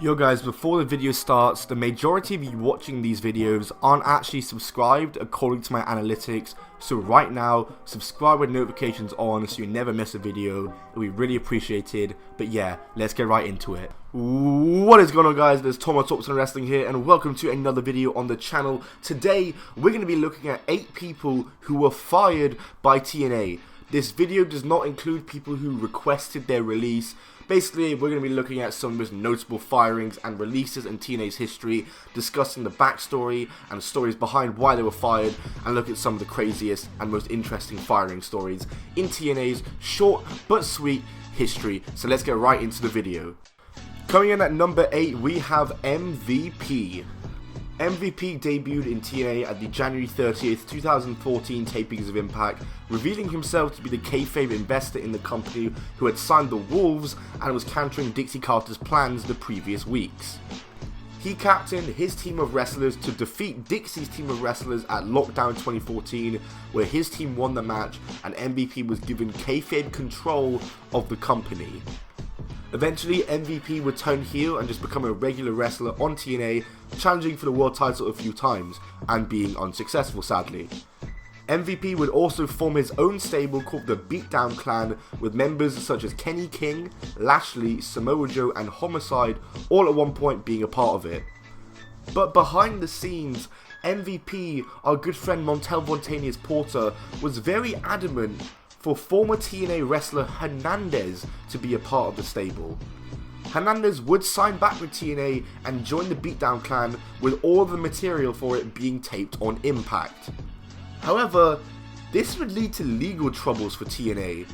Yo guys, before the video starts, the majority of you watching these videos aren't actually subscribed according to my analytics, so right now, subscribe with notifications on so you never miss a video. It would be really appreciated. But yeah, let's get right into it. What is going on guys, there's Thomas Thompson Wrestling here and welcome to another video on the channel. Today, we're going to be looking at 8 people who were fired by TNA. This video does not include people who requested their release. Basically, we're going to be looking at some of the most notable firings and releases in TNA's history, discussing the backstory and stories behind why they were fired, and look at some of the craziest and most interesting firing stories in TNA's short but sweet history. So let's get right into the video. Coming in at number 8, we have MVP. MVP debuted in TNA at the January 30th, 2014 tapings of Impact, revealing himself to be the kayfabe investor in the company who had signed the Wolves and was countering Dixie Carter's plans the previous weeks. He captained his team of wrestlers to defeat Dixie's team of wrestlers at Lockdown 2014, where his team won the match and MVP was given kayfabe control of the company. Eventually, MVP would turn heel and just become a regular wrestler on TNA, challenging for the world title a few times, and being unsuccessful sadly. MVP would also form his own stable called the Beatdown Clan, with members such as Kenny King, Lashley, Samoa Joe and Homicide all at one point being a part of it. But behind the scenes, MVP, our good friend Montel Montanious Porter, was very adamant for former TNA wrestler Hernandez to be a part of the stable. Hernandez would sign back with TNA and join the Beatdown Clan, with all the material for it being taped on Impact. However, this would lead to legal troubles for TNA.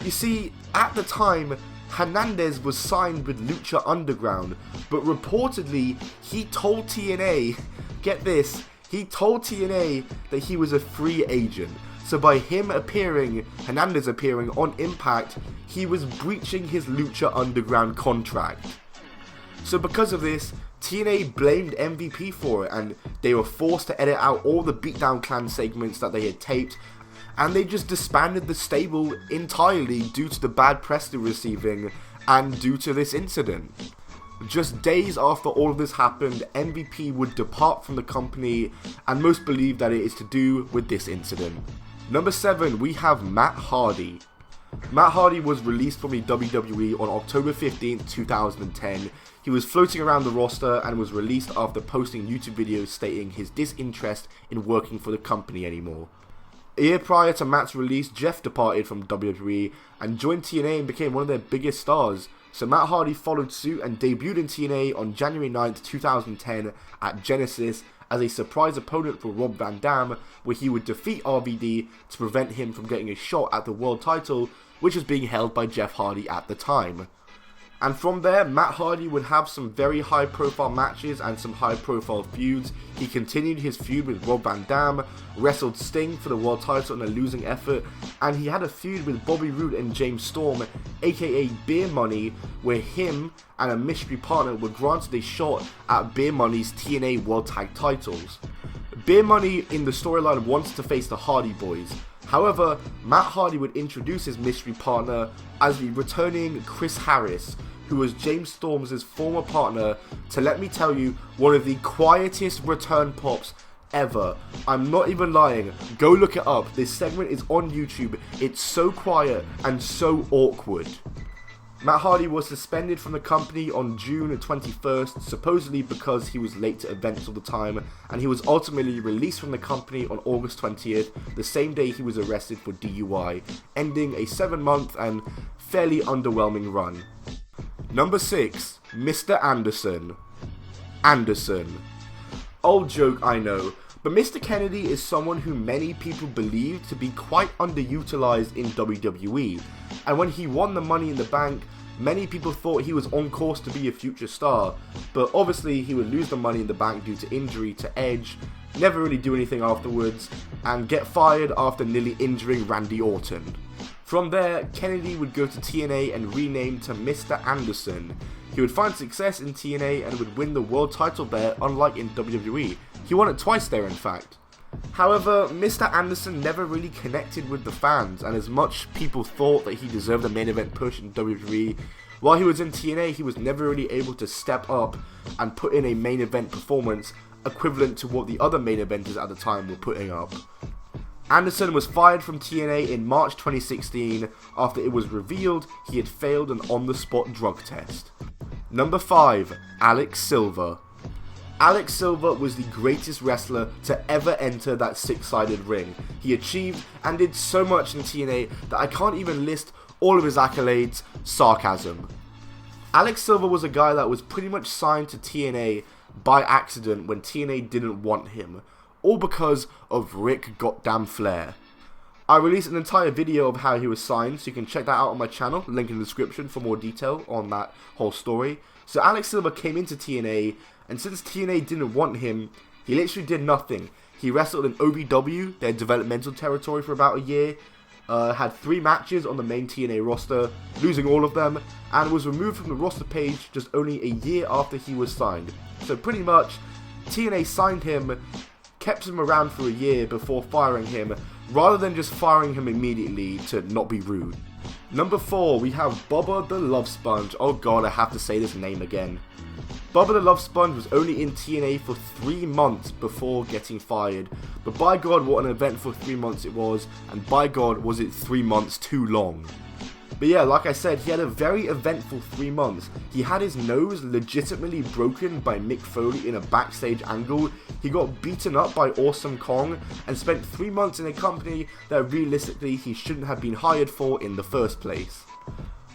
You see, at the time, Hernandez was signed with Lucha Underground, but reportedly he told TNA, get this, he told TNA that he was a free agent. So by Hernandez appearing on Impact, he was breaching his Lucha Underground contract. So because of this, TNA blamed MVP for it, and they were forced to edit out all the Beatdown Clan segments that they had taped, and they just disbanded the stable entirely due to the bad press they were receiving and due to this incident. Just days after all of this happened, MVP would depart from the company, and most believe that it is to do with this incident. Number 7, we have Matt Hardy. Matt Hardy was released from the WWE on October 15th, 2010. He was floating around the roster and was released after posting YouTube videos stating his disinterest in working for the company anymore. A year prior to Matt's release, Jeff departed from WWE and joined TNA and became one of their biggest stars. So Matt Hardy followed suit and debuted in TNA on January 9th, 2010 at Genesis as a surprise opponent for Rob Van Dam, where he would defeat RVD to prevent him from getting a shot at the world title, which was being held by Jeff Hardy at the time. And from there, Matt Hardy would have some very high profile matches and some high profile feuds. He continued his feud with Rob Van Dam, wrestled Sting for the world title in a losing effort, and he had a feud with Bobby Roode and James Storm, aka Beer Money, where him and a mystery partner were granted a shot at Beer Money's TNA World Tag titles. Beer Money in the storyline wanted to face the Hardy Boys. However, Matt Hardy would introduce his mystery partner as the returning Chris Harris, who was James Storm's former partner, to, let me tell you, one of the quietest return pops ever. I'm not even lying, go look it up, this segment is on YouTube, it's so quiet and so awkward. Matt Hardy was suspended from the company on June 21st, supposedly because he was late to events all the time, and he was ultimately released from the company on August 20th, the same day he was arrested for DUI, ending a 7-month and fairly underwhelming run. Number 6, Mr. Anderson. Old joke, I know, but Mr. Kennedy is someone who many people believe to be quite underutilized in WWE, and when he won the Money in the Bank, many people thought he was on course to be a future star, but obviously he would lose the Money in the Bank due to injury to Edge, never really do anything afterwards, and get fired after nearly injuring Randy Orton. From there, Kennedy would go to TNA and rename to Mr. Anderson. He would find success in TNA and would win the world title there, unlike in WWE. He won it twice there, in fact. However, Mr. Anderson never really connected with the fans, and as much people thought that he deserved a main event push in WWE, While he was in TNA, he was never really able to step up and put in a main event performance equivalent to what the other main eventers at the time were putting up. Anderson was fired from TNA in March 2016 after it was revealed he had failed an on-the-spot drug test. Number 5. Alex Silva. Alex Silva was the greatest wrestler to ever enter that six-sided ring. He achieved and did so much in TNA that I can't even list all of his accolades. Sarcasm. Alex Silva was a guy that was pretty much signed to TNA by accident when TNA didn't want him, all because of Ric Goddamn Flair. I released an entire video of how he was signed, so you can check that out on my channel, link in the description for more detail on that whole story. So Alex Silva came into TNA, and since TNA didn't want him, he literally did nothing. He wrestled in OVW, their developmental territory, for about a year, had 3 matches on the main TNA roster, losing all of them, and was removed from the roster page just only a year after he was signed. So pretty much, TNA signed him, kept him around for a year before firing him, rather than just firing him immediately to not be rude. Number 4, we have Bubba the Love Sponge. Oh god, I have to say this name again. Bubba the Love Sponge was only in TNA for 3 months before getting fired, but by god what an event for 3 months it was, and by god was it 3 months too long. But yeah, like I said, he had a very eventful 3 months. He had his nose legitimately broken by Mick Foley in a backstage angle, he got beaten up by Awesome Kong, and spent 3 months in a company that realistically he shouldn't have been hired for in the first place.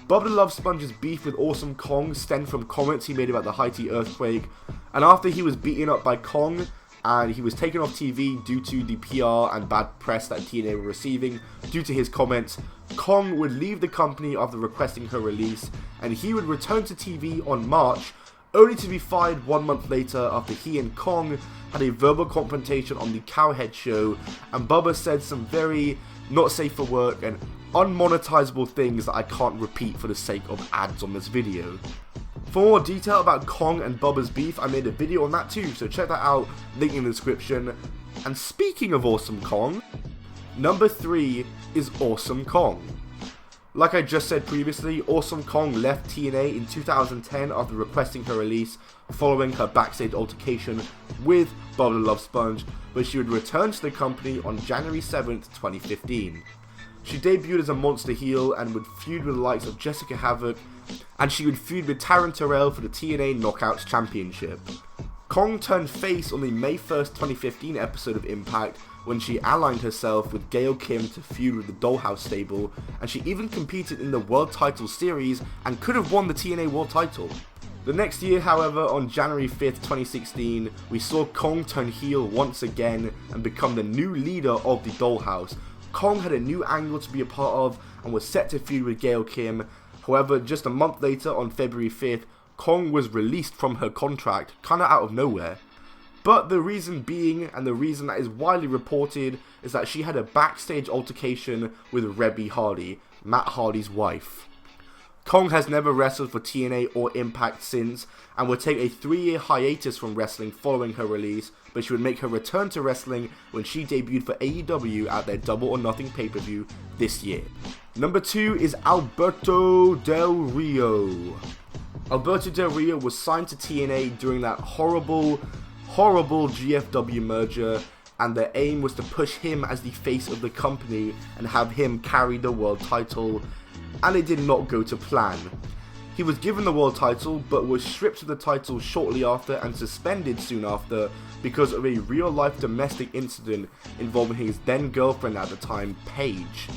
Bubba the Love Sponge's beef with Awesome Kong stemmed from comments he made about the Haiti earthquake, and after he was beaten up by Kong, and he was taken off TV due to the PR and bad press that TNA were receiving due to his comments, Kong would leave the company after requesting her release, and he would return to TV on March, only to be fired 1 month later after he and Kong had a verbal confrontation on the Cowhead show, and Bubba said some very not safe for work and unmonetizable things that I can't repeat for the sake of ads on this video. For more detail about Kong and Bubba's beef, I made a video on that too, so check that out, link in the description. And speaking of Awesome Kong, number 3 is Awesome Kong. Like I just said previously, Awesome Kong left TNA in 2010 after requesting her release following her backstage altercation with Bubba the Love Sponge, but she would return to the company on January 7th, 2015. She debuted as a monster heel and would feud with the likes of Jessica Havoc, and she would feud with Taryn Terrell for the TNA Knockouts Championship. Kong turned face on the May 1st, 2015 episode of Impact when she allied herself with Gail Kim to feud with the Dollhouse stable, and she even competed in the World Title Series and could have won the TNA World Title. The next year, however, on January 5th, 2016, we saw Kong turn heel once again and become the new leader of the Dollhouse. Kong had a new angle to be a part of and was set to feud with Gail Kim. However, just a month later, on February 5th, Kong was released from her contract, kinda out of nowhere. But the reason being, and the reason that is widely reported, is that she had a backstage altercation with Rebby Hardy, Matt Hardy's wife. Kong has never wrestled for TNA or Impact since, and would take a 3-year hiatus from wrestling following her release, but she would make her return to wrestling when she debuted for AEW at their Double or Nothing pay-per-view this year. Number 2 is Alberto Del Rio. Alberto Del Rio was signed to TNA during that horrible GFW merger, and their aim was to push him as the face of the company and have him carry the world title, and it did not go to plan. He was given the world title, but was stripped of the title shortly after and suspended soon after because of a real-life domestic incident involving his then-girlfriend at the time, Paige.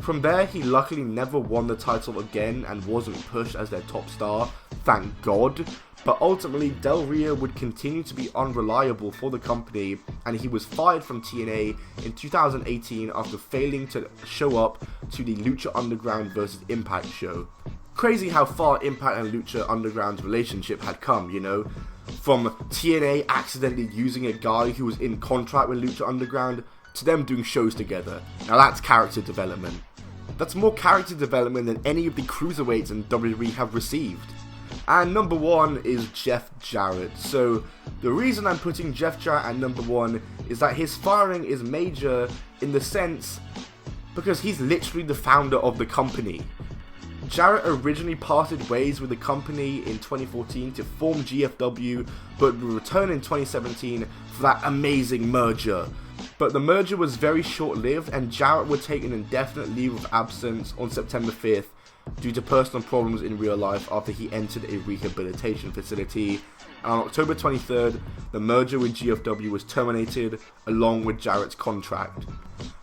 From there, he luckily never won the title again and wasn't pushed as their top star, thank God, but ultimately Del Rio would continue to be unreliable for the company, and he was fired from TNA in 2018 after failing to show up to the Lucha Underground vs Impact show. Crazy how far Impact and Lucha Underground's relationship had come, you know? From TNA accidentally using a guy who was in contract with Lucha Underground, to them doing shows together. Now that's character development. That's more character development than any of the cruiserweights in WWE have received. And number 1 is Jeff Jarrett. So the reason I'm putting Jeff Jarrett at number 1 is that his firing is major in the sense because he's literally the founder of the company. Jarrett originally parted ways with the company in 2014 to form GFW, but would return in 2017 for that amazing merger. But the merger was very short-lived, and Jarrett would take an indefinite leave of absence on September 5th due to personal problems in real life after he entered a rehabilitation facility. And on October 23rd, the merger with GFW was terminated, along with Jarrett's contract.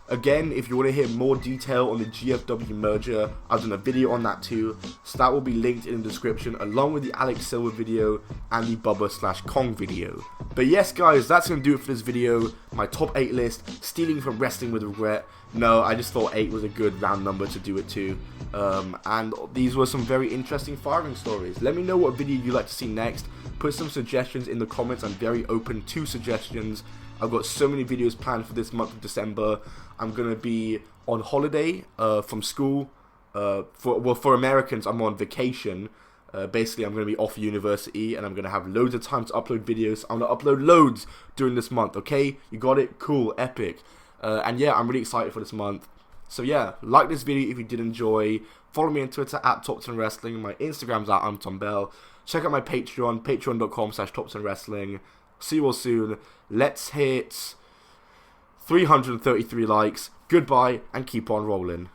Again, if you want to hear more detail on the GFW merger, I've done a video on that too, so that will be linked in the description, along with the Alex Silva video and the Bubba/Kong video. But yes guys, that's going to do it for this video, my top 8 list, stealing from Wrestling with Regret. No, I just thought 8 was a good round number to do it to, and these were some very interesting firing stories. Let me know what video you'd like to see next, put some suggestions in the comments. I'm very open to suggestions. I've got so many videos planned for this month of December. I'm going to be on holiday from school. For Americans, I'm on vacation. Basically, I'm going to be off university, and I'm going to have loads of time to upload videos. I'm going to upload loads during this month, okay? You got it? Cool, epic. And yeah, I'm really excited for this month. So yeah, like this video if you did enjoy. Follow me on Twitter at Top10Wrestling. My Instagram's at @TomBell. Check out my Patreon, patreon.com/Top10Wrestling. See you all soon. Let's hit 333 likes. Goodbye, and keep on rolling.